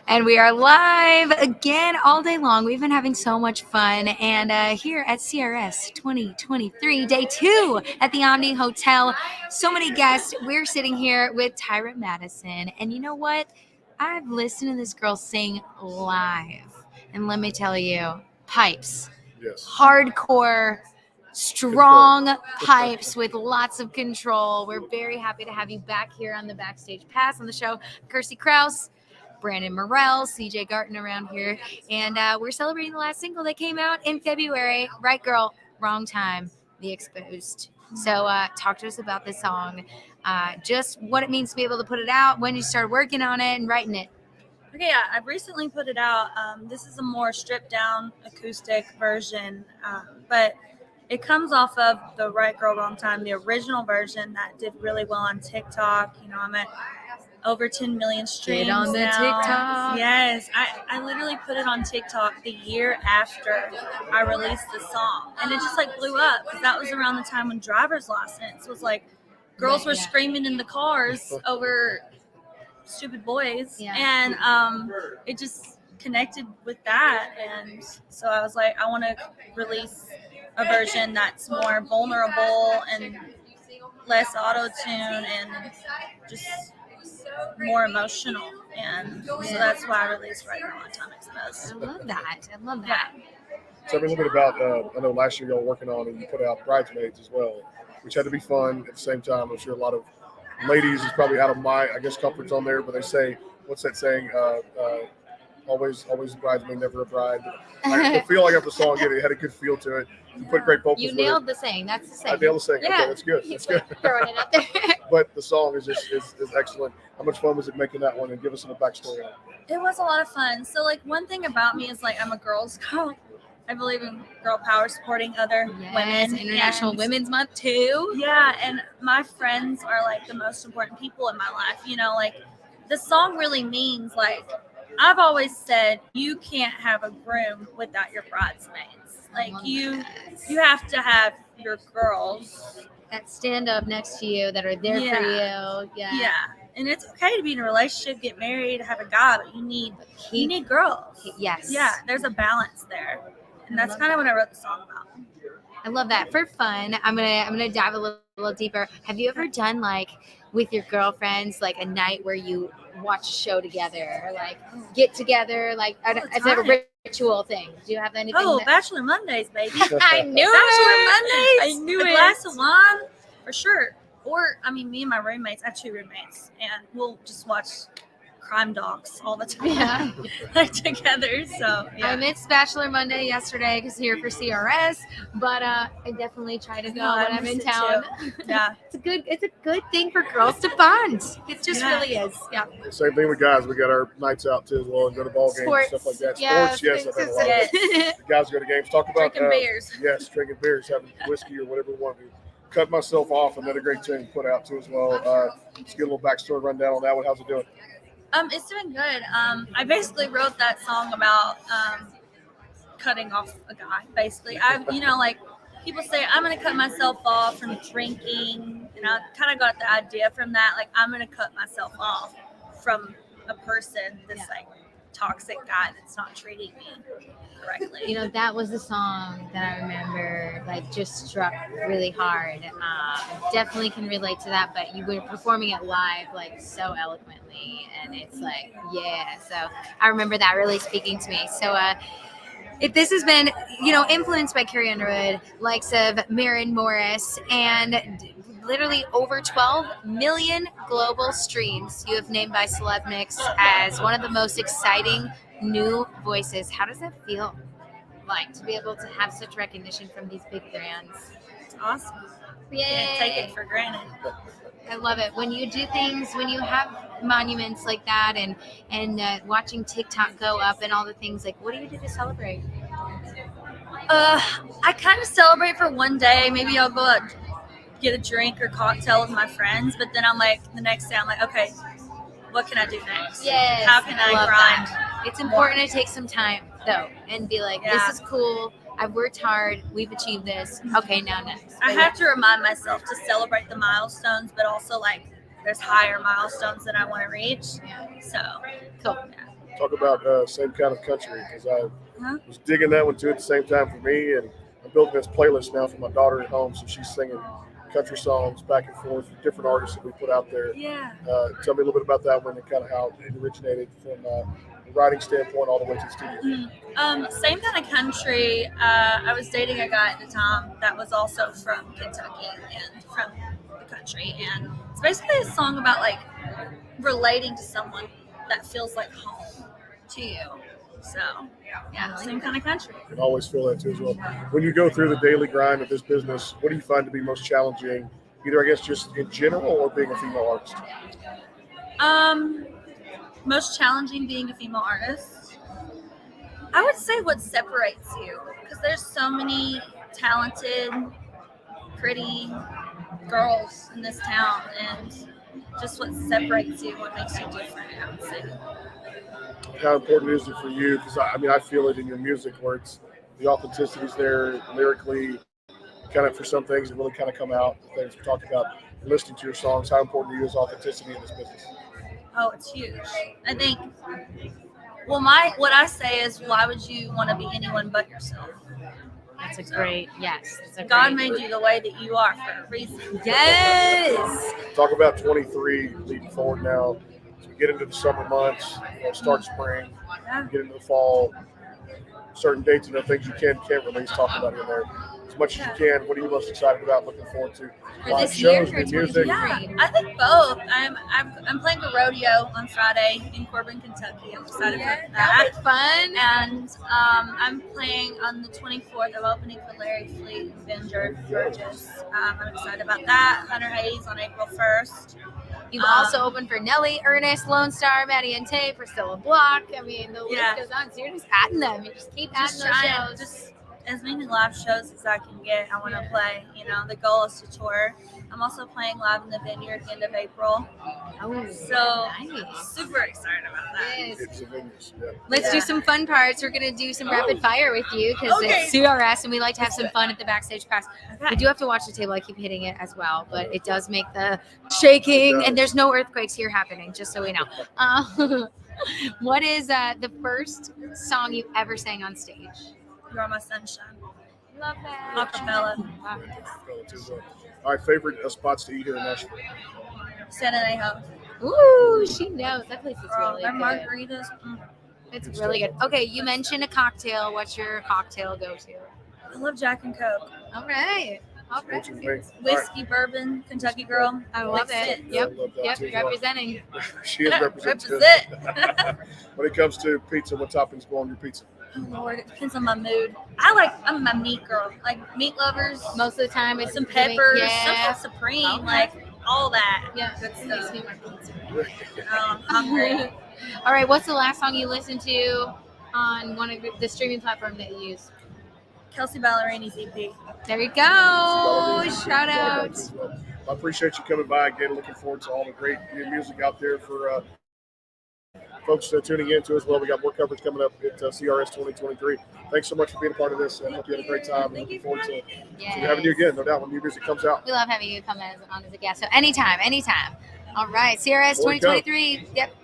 And we are live again all day long. We've been having so much fun. And here at CRS 2023, day 2 at the Omni Hotel. So many guests. We're sitting here with Tyra Madison. And you know what? I've listened to this girl sing live. And let me tell you, pipes. Yes. Hardcore, strong pipes with lots of control. We're very happy to have you back here on the Backstage Pass on the show. Kirsty Krause, Brandon Morrell, CJ Garten around here. And we're celebrating the last single that came out in February. Right Girl, Wrong Time, The Exposed. So talk to us about this song, just what it means to be able to put it out, when you started working on it and writing it. Okay, yeah, I've recently put it out. This is a more stripped down acoustic version, but it comes off of the Right Girl, Wrong Time, the original version that did really well on TikTok. You know, I'm at over 10 million streams Get on the now. TikTok. Yes, I literally put it on TikTok the year after I released the song, and it just like blew up because that was around the time when driver's license was like girls were screaming in the cars over stupid boys, and it just connected with that, and so I was like, I want to release a version that's more vulnerable and less auto-tune and just more emotional, and so that's why I released Right Now on Time Exposed. I love that. Tell me a little bit about, I know last year y'all were working on and you put out Bridesmaids as well, which had to be fun. At the same time, I'm sure a lot of ladies is probably out of my, comfort zone there, but they say, what's that saying? Always a bridesmaid, never a bride. I feel like after the song, it had a good feel to it. You put great vocals You with nailed it. the saying. That's the saying. I nailed the saying. Yeah. Okay, that's good. That's good. Throwing it out there. But the song is just is excellent. How much fun was it making that one? And give us some backstory on it. It was a lot of fun. So like one thing about me is like I'm a girl's girl. I believe in girl power, supporting other women. International Women's Month too. Yeah, and my friends are like the most important people in my life. You know, like the song really means like I've always said you can't have a groom without your bridesmaids. Like you have to have your girls that stand up next to you, that are there for you. Yeah. And it's okay to be in a relationship, get married, have a guy, but you need girls. Yes. Yeah, there's a balance there. And that's kind of what I wrote the song about. I love that. For fun, I'm gonna dive a little deeper. Have you ever done like with your girlfriends like a night where you watch a show together, or like get together, like it's like a ritual thing? Do you have anything? Oh, Bachelor Mondays, baby! I knew Bachelor it. Mondays. I knew it. A glass of wine for sure. Or me and my roommates. I have 2 roommates, and we'll just watch crime docs all the time together. So I missed Bachelor Monday yesterday because here for CRS, but I definitely try to go when I'm in town. Yeah, it's a good thing for girls to bond. It just really is. Yeah. Same thing with guys. We got our nights out too as well, and go to ball games and stuff like that. Sports, yes. I've had a lot of that. The guys go to games. Talk about drinking beers. Yes, drinking beers, having whiskey or whatever we want to do. Cut Myself Off, another great tune to put out too as well. Let's get a little backstory rundown on that one. How's it doing? It's doing good. I basically wrote that song about cutting off a guy. Basically, like people say I'm gonna cut myself off from drinking, and I kind of got the idea from that. Like I'm gonna cut myself off from a person, this like toxic guy that's not treating me correctly. You know, that was the song that I remember like just struck really hard. Definitely can relate to that, but you were performing it live like so eloquently, and it's like, so I remember that really speaking to me. So if this has been, influenced by Carrie Underwood, likes of Maren Morris, and literally over 12 million global streams, you have named by Celeb Mix as one of the most exciting new voices. How does that feel like to be able to have such recognition from these big brands? It's awesome. Yay. Can't take it for granted. I love it. When you do things, when you have monuments like that, and watching TikTok go up and all the things, like what do you do to celebrate? I kind of celebrate for one day. Maybe I'll go out, get a drink or cocktail with my friends, but then I'm like, the next day I'm like, okay, what can I do next? Yes, how can I grind? That. It's important to take some time though and be like, this is cool. I've worked hard. We've achieved this. Okay, now next. I have to remind myself to celebrate the milestones, but also like there's higher milestones that I want to reach. Yeah. So cool. Yeah. Talk about same kind of country, because I Huh? was digging that one too at the same time for me, and I'm building this playlist now for my daughter at home, so she's singing country songs back and forth from different artists that we put out there. Yeah. Tell me a little bit about that one and kind of how it originated from a writing standpoint all the way to the studio. Same kind of country. I was dating a guy at the time that was also from Kentucky and from the country, and it's basically a song about like relating to someone that feels like home to you. So yeah, same kind of country. I can always feel that too as well. When you go through the daily grind of this business, what do you find to be most challenging, either I guess just in general or being a female artist? Most challenging being a female artist, I would say what separates you, because there's so many talented, pretty girls in this town, and just what separates you, what makes you different, I would say. How important is it for you? Because I feel it in your music where it's the authenticity's there lyrically, kind of for some things that really kind of come out. The things we talked about, listening to your songs. How important to you is authenticity in this business? Oh, it's huge. I think. Well, what I say is, why would you want to be anyone but yourself? That's a great, yes. That's a God great, made you the way that you are for a reason. yes. Talk about 23 leading forward now. As we get into the summer months, start spring, Yeah. get into the fall, certain dates and things you can't release. Talk about here and there. As much as you can, what are you most excited about, looking forward to? For Live this year, shows, for new music. 2023. Yeah, I think both. I'm playing a rodeo on Friday in Corbin, Kentucky. I'm excited for that. That was fun. And I'm playing on the 24th. I'm opening for Larry Fleet and Ben Burgess. I'm excited about that. Hunter Hayes on April 1st. You've also opened for Nelly, Ernest, Lone Star, Maddie and Tay, Priscilla Block. I mean, the list Yeah. goes on. So you're just adding them. You just keep adding Just those trying, shows. just as many live shows as I can get. I want to play. The goal is to tour. I'm also playing live in the Vineyard at the end of April. Oh, So nice. super excited about that. Yes. It's a Vegas, yeah. Let's do Yeah. some fun parts. We're going to do some rapid fire with you because Okay. it's CRS and we like to have some fun at the backstage pass. Okay. We do have to watch the table. I keep hitting it as well, but it does make the shaking, and there's no earthquakes here happening, just so we know. What is the first song you ever sang on stage? You Are My Sunshine. Love that. Acapella. All right, favorite spots to eat here in Nashville? San Anejo. Ooh, she knows. That place is Girl, really their good. margaritas. It's really good. Okay, you mentioned a cocktail. What's your cocktail go-to? I love Jack and Coke. All right. All right. Which is me. All right. Whiskey, bourbon, Kentucky girl. I love Mix it. I Yep. love that Yep. too as well. Representing. She is represented. Represent. When it comes to pizza, what toppings go on your pizza? Oh Lord, it depends on my mood. I'm a meat girl. Like meat lovers, Most of the time, it's some peppers, Yeah. some supreme, Okay. like all that. Yeah. Good Makes stuff. me want pizza. I'm hungry. All right. What's the last song you listened to on one of the streaming platforms that you use? Kelsey Ballerini's EP. There you go. Shout out. I appreciate you coming by again. Looking forward to all the great new music out there for folks tuning in to as well. We got more coverage coming up at CRS 2023. Thanks so much for being a part of this. I hope you had a great time. Thank Looking you forward for to Yes. having you again, no doubt, when new music comes out. We love having you come on as a guest. So anytime. All right. CRS More to come. 2023. Yep.